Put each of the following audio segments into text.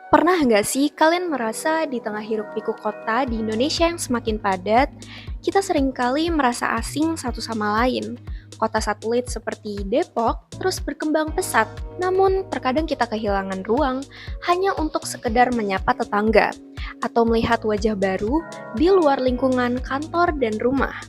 Pernah nggak sih kalian merasa di tengah hiruk-pikuk kota di Indonesia yang semakin padat, kita seringkali merasa asing satu sama lain. Kota satelit seperti Depok terus berkembang pesat, namun terkadang kita kehilangan ruang hanya untuk sekedar menyapa tetangga atau melihat wajah baru di luar lingkungan kantor dan rumah.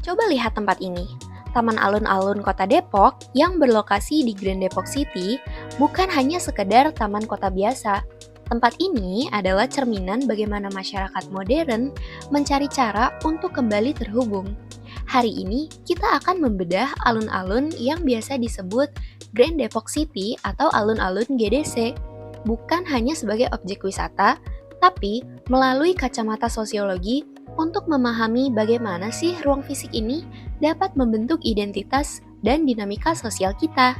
Coba lihat tempat ini. Taman Alun-Alun Kota Depok yang berlokasi di Grand Depok City bukan hanya sekedar taman kota biasa. Tempat ini adalah cerminan bagaimana masyarakat modern mencari cara untuk kembali terhubung. Hari ini kita akan membedah alun-alun yang biasa disebut Grand Depok City atau alun-alun GDC. Bukan hanya sebagai objek wisata, tapi melalui kacamata sosiologi untuk memahami bagaimana sih ruang fisik ini dapat membentuk identitas dan dinamika sosial kita.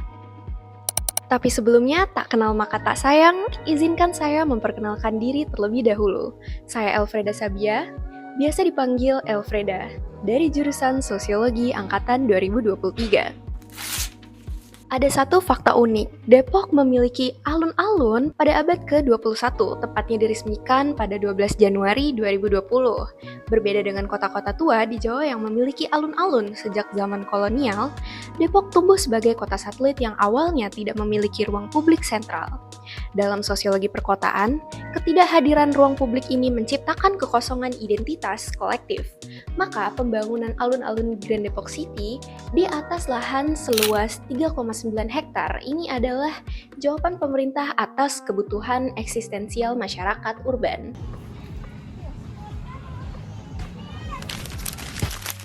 Tapi sebelumnya, tak kenal maka tak sayang, izinkan saya memperkenalkan diri terlebih dahulu. Saya Elfreda Sabia, biasa dipanggil Elfreda, dari jurusan Sosiologi Angkatan 2023. Ada satu fakta unik, Depok memiliki alun-alun pada abad ke-21, tepatnya diresmikan pada 12 Januari 2020. Berbeda dengan kota-kota tua di Jawa yang memiliki alun-alun sejak zaman kolonial, Depok tumbuh sebagai kota satelit yang awalnya tidak memiliki ruang publik sentral. Dalam sosiologi perkotaan, ketidakhadiran ruang publik ini menciptakan kekosongan identitas kolektif. Maka pembangunan alun-alun Grand Depok City di atas lahan seluas 3,9 hektar ini adalah jawaban pemerintah atas kebutuhan eksistensial masyarakat urban.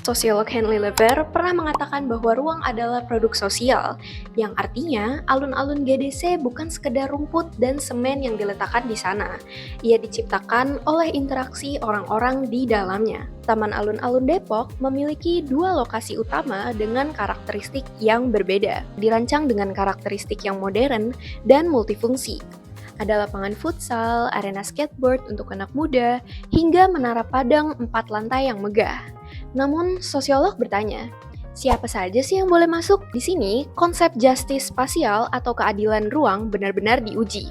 Sosiolog Henry Lever pernah mengatakan bahwa ruang adalah produk sosial, yang artinya alun-alun GDC bukan sekedar rumput dan semen yang diletakkan di sana. Ia diciptakan oleh interaksi orang-orang di dalamnya. Taman Alun-Alun Depok memiliki dua lokasi utama dengan karakteristik yang berbeda, dirancang dengan karakteristik yang modern dan multifungsi. Ada lapangan futsal, arena skateboard untuk anak muda, hingga menara padang 4 lantai yang megah. Namun, sosiolog bertanya, siapa saja sih yang boleh masuk? Di sini, konsep justice spasial atau keadilan ruang benar-benar diuji.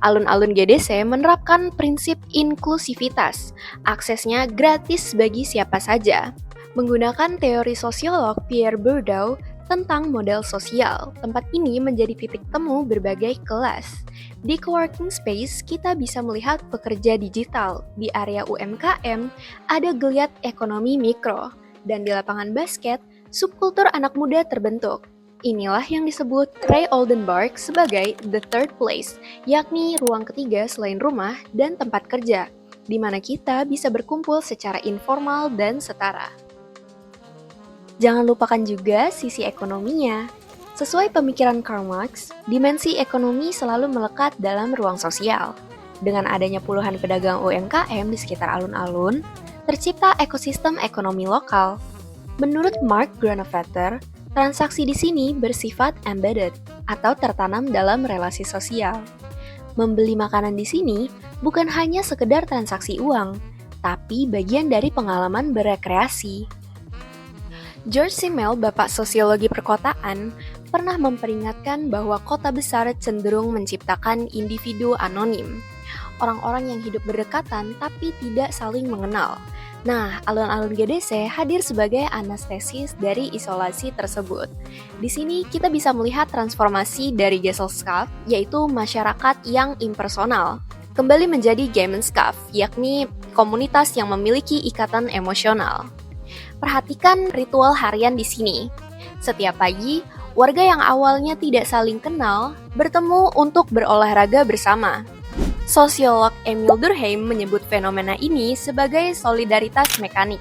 Alun-alun GDC menerapkan prinsip inklusivitas, aksesnya gratis bagi siapa saja. Menggunakan teori sosiolog Pierre Bourdieu tentang model sosial, tempat ini menjadi titik temu berbagai kelas. Di coworking space, kita bisa melihat pekerja digital. Di area UMKM, ada geliat ekonomi mikro. Dan di lapangan basket, subkultur anak muda terbentuk. Inilah yang disebut Ray Oldenburg sebagai the third place, yakni ruang ketiga selain rumah dan tempat kerja, di mana kita bisa berkumpul secara informal dan setara. Jangan lupakan juga sisi ekonominya. Sesuai pemikiran Karl Marx, dimensi ekonomi selalu melekat dalam ruang sosial. Dengan adanya puluhan pedagang UMKM di sekitar alun-alun, tercipta ekosistem ekonomi lokal. Menurut Mark Granovetter, transaksi di sini bersifat embedded atau tertanam dalam relasi sosial. Membeli makanan di sini bukan hanya sekedar transaksi uang, tapi bagian dari pengalaman berekreasi. George Simmel, bapak sosiologi perkotaan, pernah memperingatkan bahwa kota besar cenderung menciptakan individu anonim. Orang-orang yang hidup berdekatan tapi tidak saling mengenal. Nah, alun-alun GDC hadir sebagai anestesis dari isolasi tersebut. Di sini kita bisa melihat transformasi dari Gesellschaft, yaitu masyarakat yang impersonal, kembali menjadi Gemeinschaft, yakni komunitas yang memiliki ikatan emosional. Perhatikan ritual harian di sini. Setiap pagi, warga yang awalnya tidak saling kenal bertemu untuk berolahraga bersama. Sosiolog Emil Durkheim menyebut fenomena ini sebagai solidaritas mekanik.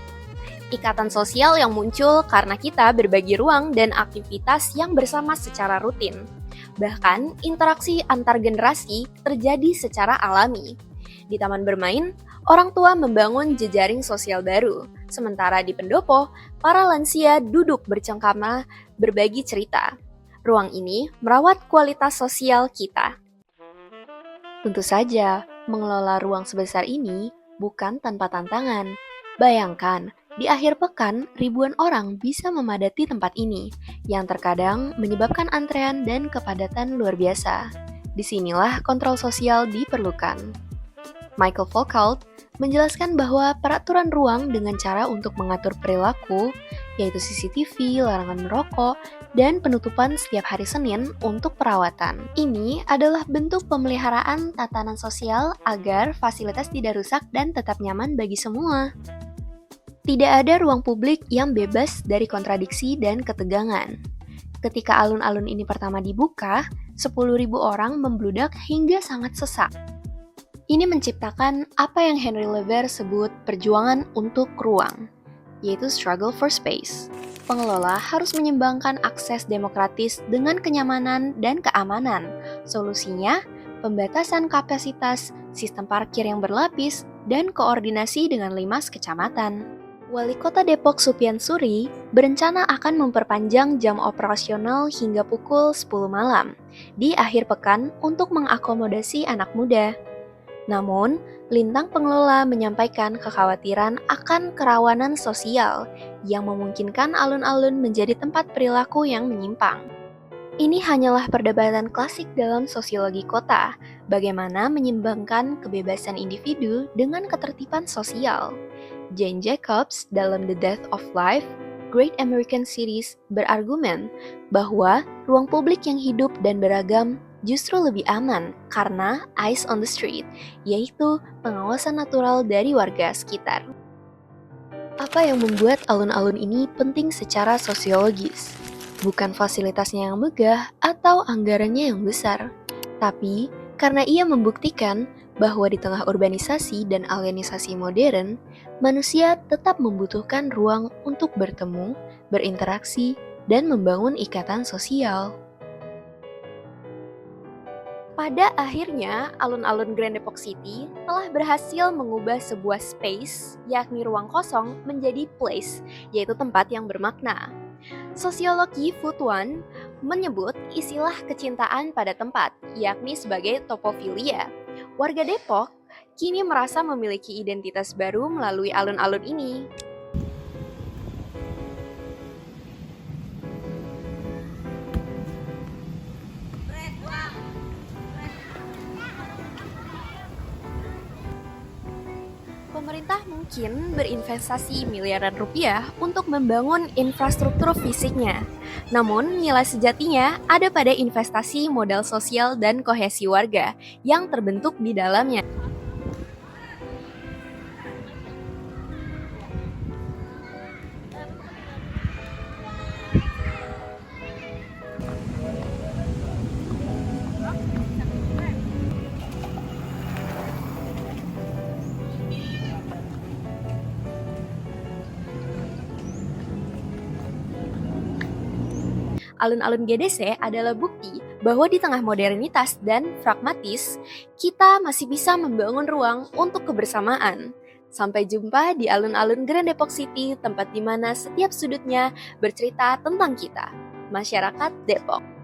Ikatan sosial yang muncul karena kita berbagi ruang dan aktivitas yang bersama secara rutin. Bahkan, interaksi antar generasi terjadi secara alami. Di taman bermain, orang tua membangun jejaring sosial baru. Sementara di pendopo, para lansia duduk bercengkrama berbagi cerita. Ruang ini merawat kualitas sosial kita. Tentu saja, mengelola ruang sebesar ini bukan tanpa tantangan. Bayangkan, di akhir pekan, ribuan orang bisa memadati tempat ini, yang terkadang menyebabkan antrean dan kepadatan luar biasa. Disinilah kontrol sosial diperlukan. Michael Foucault menjelaskan bahwa peraturan ruang dengan cara untuk mengatur perilaku, yaitu CCTV, larangan merokok, dan penutupan setiap hari Senin untuk perawatan. Ini adalah bentuk pemeliharaan tatanan sosial agar fasilitas tidak rusak dan tetap nyaman bagi semua. Tidak ada ruang publik yang bebas dari kontradiksi dan ketegangan. Ketika alun-alun ini pertama dibuka, 10.000 orang membludak hingga sangat sesak. Ini menciptakan apa yang Henry Lever sebut perjuangan untuk ruang, yaitu struggle for space. Pengelola harus menyeimbangkan akses demokratis dengan kenyamanan dan keamanan. Solusinya, pembatasan kapasitas, sistem parkir yang berlapis, dan koordinasi dengan 5 kecamatan. Wali Kota Depok Supian Suri berencana akan memperpanjang jam operasional hingga pukul 10 malam di akhir pekan untuk mengakomodasi anak muda. Namun, lintang pengelola menyampaikan kekhawatiran akan kerawanan sosial yang memungkinkan alun-alun menjadi tempat perilaku yang menyimpang. Ini hanyalah perdebatan klasik dalam sosiologi kota, bagaimana menyeimbangkan kebebasan individu dengan ketertiban sosial. Jane Jacobs dalam The Death of Life, Great American Cities berargumen bahwa ruang publik yang hidup dan beragam justru lebih aman karena eyes on the street, yaitu pengawasan natural dari warga sekitar. Apa yang membuat alun-alun ini penting secara sosiologis? Bukan fasilitasnya yang megah atau anggarannya yang besar, tapi karena ia membuktikan bahwa di tengah urbanisasi dan alienisasi modern, manusia tetap membutuhkan ruang untuk bertemu, berinteraksi, dan membangun ikatan sosial. Pada akhirnya, alun-alun Grand Depok City telah berhasil mengubah sebuah space, yakni ruang kosong, menjadi place, yaitu tempat yang bermakna. Sosiologi Futuan menyebut istilah kecintaan pada tempat, yakni sebagai topofilia. Warga Depok kini merasa memiliki identitas baru melalui alun-alun ini. Pemerintah mungkin berinvestasi miliaran rupiah untuk membangun infrastruktur fisiknya. Namun, nilai sejatinya ada pada investasi modal sosial dan kohesi warga yang terbentuk di dalamnya. Alun-alun GDC adalah bukti bahwa di tengah modernitas dan pragmatis, kita masih bisa membangun ruang untuk kebersamaan. Sampai jumpa di alun-alun Grand Depok City, tempat di mana setiap sudutnya bercerita tentang kita, masyarakat Depok.